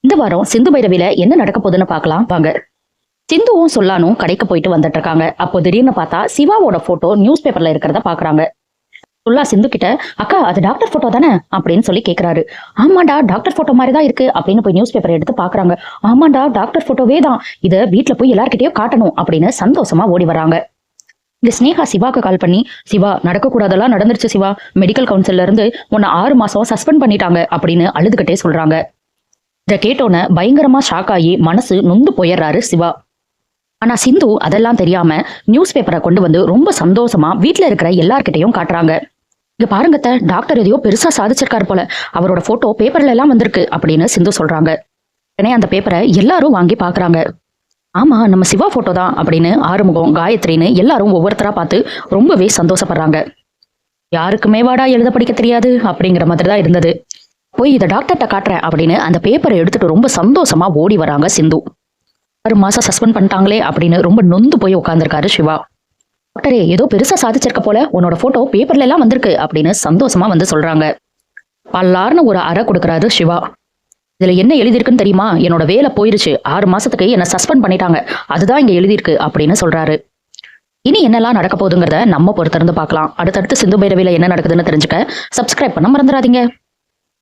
இந்த வாரம் சிந்து பைரவில என்ன நடக்க போகுதுன்னு பார்க்கலாம் வாங்க. சிந்துவும் சொல்லானும் கடைக்கு போயிட்டு வந்துட்டு இருக்காங்க. அப்போ திடீர்னு பார்த்தா சிவாவோட போட்டோ நியூஸ் பேப்பர்ல இருக்கிறத பாக்குறாங்க. சொல்லா சிந்து கிட்ட, அக்கா அது டாக்டர் போட்டோ தானே அப்படின்னு சொல்லி கேக்குறாரு. ஆமாண்டா டாக்டர் போட்டோ மாதிரி தான் இருக்கு அப்படின்னு போய் நியூஸ் பேப்பர் எடுத்து பாக்குறாங்க. ஆமாண்டா டாக்டர் போட்டோவே தான், இதை வீட்டுல போய் எல்லார்கிட்டயும் காட்டணும் அப்படின்னு சந்தோஷமா ஓடி வராங்க. இந்த ஸ்னேகா சிவாக்கு கால் பண்ணி, சிவா நடக்கக்கூடாதெல்லாம் நடந்துருச்சு சிவா, மெடிக்கல் கவுன்சில்ல இருந்து உன்னை 6 மாசம் சஸ்பெண்ட் பண்ணிட்டாங்க அப்படின்னு அழுதுகிட்டே சொல்றாங்க. இதை கேட்டோன்னு பயங்கரமா ஷாக் ஆகி மனசு நொந்து போயிடுறாரு சிவா. ஆனா சிந்து அதெல்லாம் தெரியாம நியூஸ் பேப்பரை கொண்டு வந்து ரொம்ப சந்தோஷமா வீட்டுல இருக்கிற எல்லார்கிட்டையும் காட்டுறாங்க. இங்க பாருங்கத்த, டாக்டர் எதையோ பெருசா சாதிச்சிருக்காரு போல, அவரோட போட்டோ பேப்பர்ல எல்லாம் வந்திருக்கு அப்படின்னு சிந்து சொல்றாங்க. உடனே அந்த பேப்பரை எல்லாரும் வாங்கி பாக்குறாங்க. ஆமா நம்ம சிவா போட்டோ தான் அப்படின்னு ஆறுமுகம், காயத்ரின்னு எல்லாரும் ஒவ்வொருத்தரா பார்த்து ரொம்பவே சந்தோஷப்படுறாங்க. யாருக்குமே வாடா எழுத படிக்க தெரியாது அப்படிங்கிற மாதிரி தான் இருந்தது. போய் இதை டாக்டர்கிட்ட காட்டுறேன் அப்படின்னு அந்த பேப்பரை எடுத்துட்டு ரொம்ப சந்தோஷமா ஓடி வராங்க சிந்து. 6 மாசம் சஸ்பெண்ட் பண்ணிட்டாங்களே அப்படின்னு ரொம்ப நொந்து போய் உட்காந்துருக்காரு சிவா. டாக்டரே ஏதோ பெருசா சாதிச்சிருக்க போல, உன்னோட போட்டோ பேப்பர்ல எல்லாம் வந்திருக்கு அப்படின்னு சந்தோஷமா வந்து சொல்றாங்க. பல்லார்னு ஒரு அறை கொடுக்குறாரு சிவா. இதுல என்ன எழுதியிருக்குன்னு தெரியுமா, என்னோட வேலை போயிருச்சு, 6 மாசத்துக்கு என்ன சஸ்பெண்ட் பண்ணிட்டாங்க, அதுதான் இங்க எழுதியிருக்கு அப்படின்னு சொல்றாரு. இனி என்னெல்லாம் நடக்க போகுதுங்கிறத நம்ம பொறுத்திருந்து பார்க்கலாம். அடுத்தடுத்து சிந்து பைரவில என்ன நடக்குதுன்னு தெரிஞ்சுக்க சப்ஸ்கிரைப் பண்ண மறந்துடாதீங்க.